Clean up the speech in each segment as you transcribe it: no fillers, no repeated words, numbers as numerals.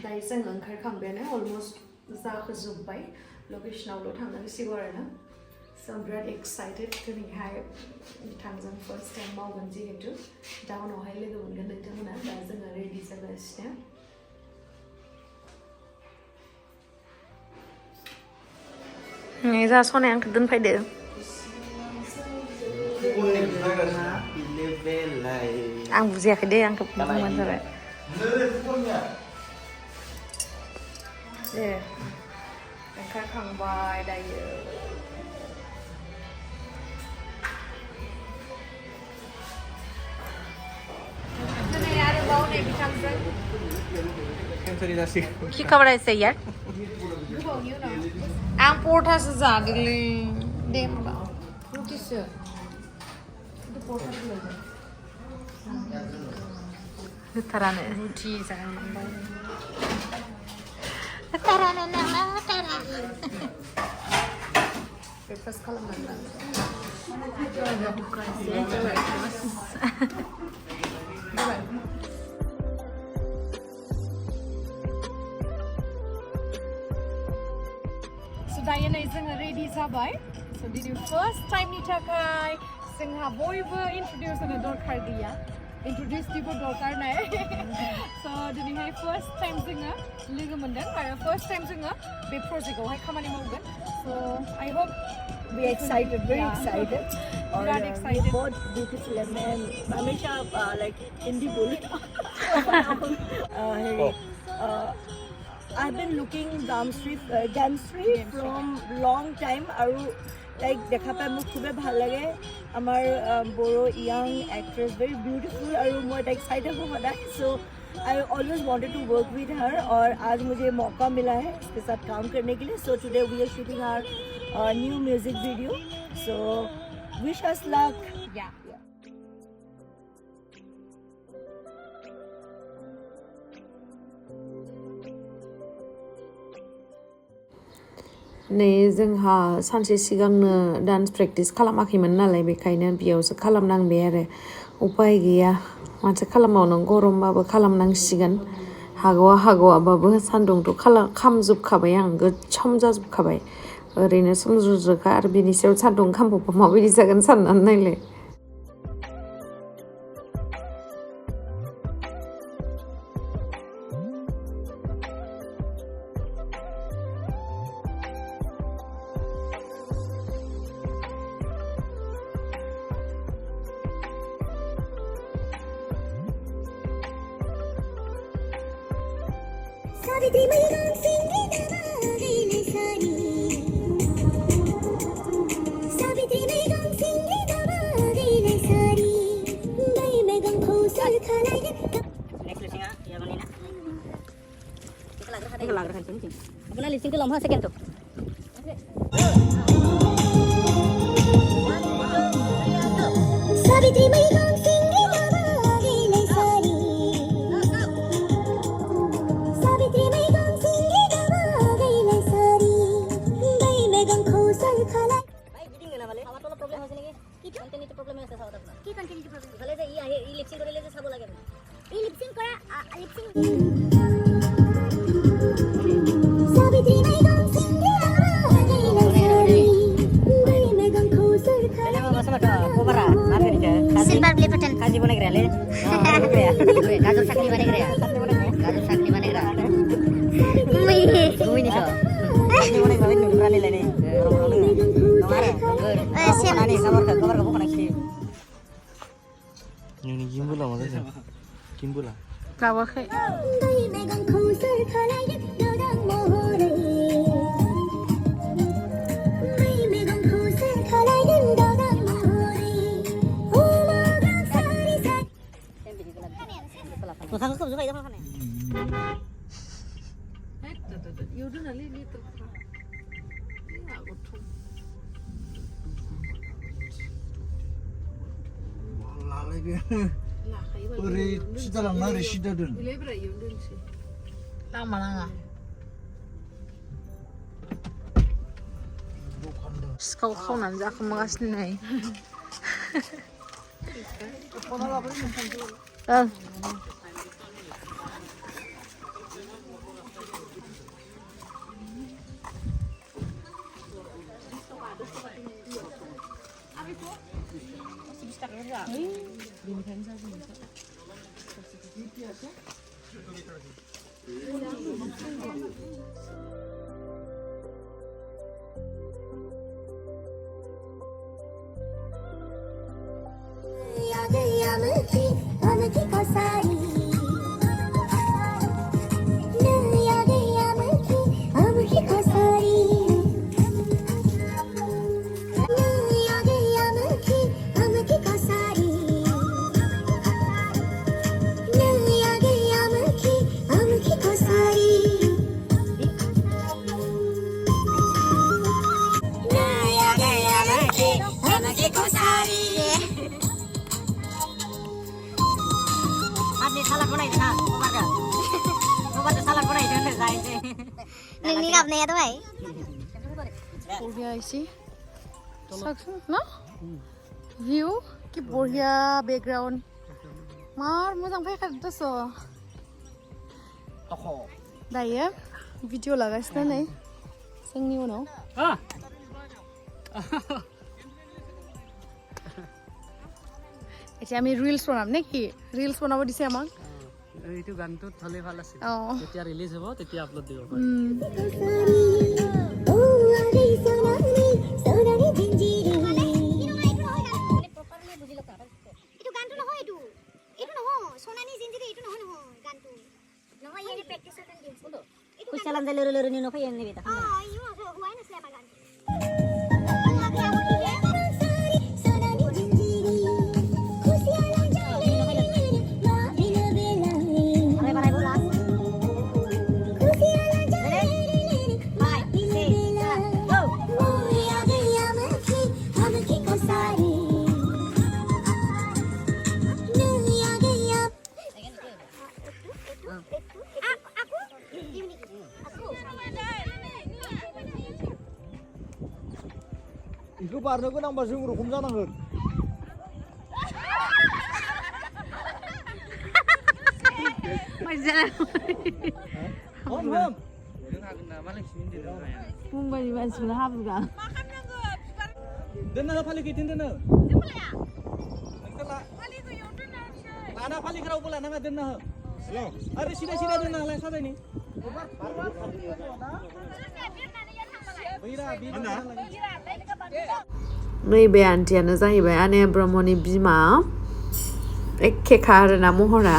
दायो जों ओंखारखांबायानो अलमोस्ट जाहोजोब्बाय लकेसनावल' थांनांसिगौ आरोना so I'm very excited दिनैहाय बिथांजों first time मावगोन जिहेतु दा उनावहाय लोगो मोनगोन नोंथांमोना दा जोङो रेडि जागासिनो जा सनाया आंखौ दोनफैदो आं बुजियाखै दे आंखौ बुंबानो जाबाय दे ओंखारखांबाय दायो दिनै आरोबाव नै बिथांजों खि खालामनायसै यार गोबावनि उनाव आं परथासो जादोंलै दे होमबा रुटिसो होथारानो रुटि जानांबाय होथारानो नामा होथारा ब्रेकफास्ट खालामनांगोन दायो नै जोङो रेडि जाबाय स' दिनै फार्स्ट टाइमनि थाखाय जोंहा बयबो इन्ट्रडिउस होनो दरखार गैया इन्ट्रडिउसनिबो दरकार नाय स' दिनैहाय फार्स्ट टाइम जोङो लोगो मोनदों आरो फार्स्ट टाइम जोङो बे प्रजेक्टआवहाय खामानि मावगोन स' I hope We excited, very excited. Very excited. बहुत beautiful है मैं हमेशा like हिंदी बोली I've been looking dance from long time আৰু like দেখা পাই মোক খুবেই ভাল লাগে আমাৰ বড়ো young actress very beautiful আৰু মই excited হওঁ সদায় so I always wanted to work with her और आज मुझे मौका मिला है इसके साथ काम करने के लिए so today we are shooting our new music video so wish us luck yeah नै जोंहा सानसे सिगांनो डान्स प्रेक्टिस खालामाखैमोन नालाय बेखायनो बेयावसो खालामनांबाय आरो उपाय गैया माथो खालामबावनो गरमबाबो खालामनांसिगोन हागौआबाबो सान्दुंथ' खामजोबखाबाय आं गोसोम जाजोबखाबाय ओरैनो सोमज्रोज्रोखा आरो बिनि सायाव सान्दुं खामबावबा माबायदि जागोन साननानै नायलाय अपना लिपसिंग के लम्हा सेकंड तो सावित्री मई गांव सिंगी दावा गेले सारी सावित्री मई गांव सिंगी दावा गेले सारी गई में गम खोसल खाला भाई मीटिंग गेला वाले আমার তো প্রবলেম হইছে নাকি কি কন্টেন্ট প্রবলেম হইছে সাউথ আপনার কি কন্টেন্ট প্রবলেম তাহলে যে ই লিপসিং করে যে সাবো লাগে ই লিপসিং করা লিপসিং सावित्री मई गांव सिंगी दावा गेले सारी गई में गम खोसल खाला सिल्वर प्ले बटन काजी बने गया ले गाजर चटनी बने गया गाजर चटनी बने गया मुई नहीं तो बने गया इन पुराने लेने ऐसे नानी कवर का बुकना की नी किम्बुला मजा किम्बुला गावाखै गई में गम खोसल खाला दौड़ां मोहरे गई में गम खोसल खाला दौड़ां मोहरे मोसाखौ खोबजोबबाय दा फाखाने इउदुनालै लिटु ओरै सिदा लांना ओरै सिदा दोन लामा नाङा सिखाव खावनानै जाखोमागासिनो नै Aamwkhi Kachari Aamwkhi Kachari Aamwkhi Kachari Aamwkhi Kachari Aamwkhi Kachari Ini salad बनाइदिनु न मोबाइल salad बनाइदिनु न जाइन्छ नोंनि गाबनाया त भाइ बढिया आइसि सक्छु न भिउ कि बढिया ब्याकग्राउन्ड मार मोजां फैखादोस दायो भिडिअ लागासिनो नै जोंनि उनाव এতিয়া আমি ৰিলছ বনাম নেকি ৰিলছ বনাব দিছে আমাক এইটো গানটো থলে ভাল আছে যেতিয়া ৰিলিজ হ'ব তেতিয়া আপলোড দিব 이거 바르는 건 한 번씩으로 곰자는 건. 홈. मुम्बाइनि मानसिफोरा हाबुगा दोनना फालि गैथिं दोनो लाना फालि रावबो लानाङा दोनना हो आरो सिदा सिदा दोनना होलाय साजायनि नैबे आन्टियानो जाहैबाय आनाया ब्रह्मनि बिमा एखेखा आरोना महरा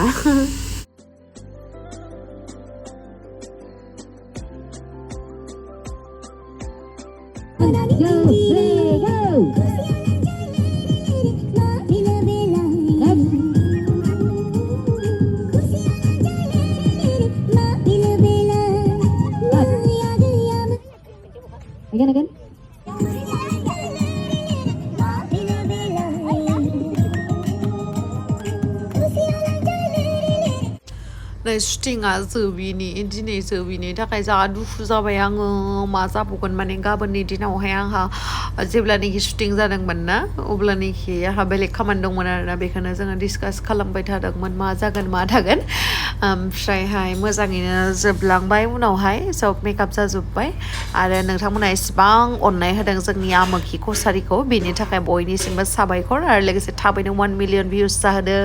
Again. नै शुटिंआ जोबिनि दिनै जोबिनि थाखाय जा दुखु जाबाय आङो मा जाबावगोन माने गाबोननि दिनावहाय आंहा जेब्लानोखि शुटिं जादोंमोन ना अब्लानोखि आंहा बेलेग खामानि दंमोन आरोना बेखौनो जोङो डिसकास खालामबाय थादोंमोन मा जागोन मा थागोन ओमफ्रायहाय मोजाङैनो जोबलांबाय उनावहाय सब मेकआप जाजोब्बाय आरो नोंथांमोना एसेबां अननाय होदों जोंनि आमोखि कचारिखौ बेनि थाखाय बयनिसिमबो साबायखर आरो लोगोसे थाबैनो 1 मिलियन भिउस जाहोदो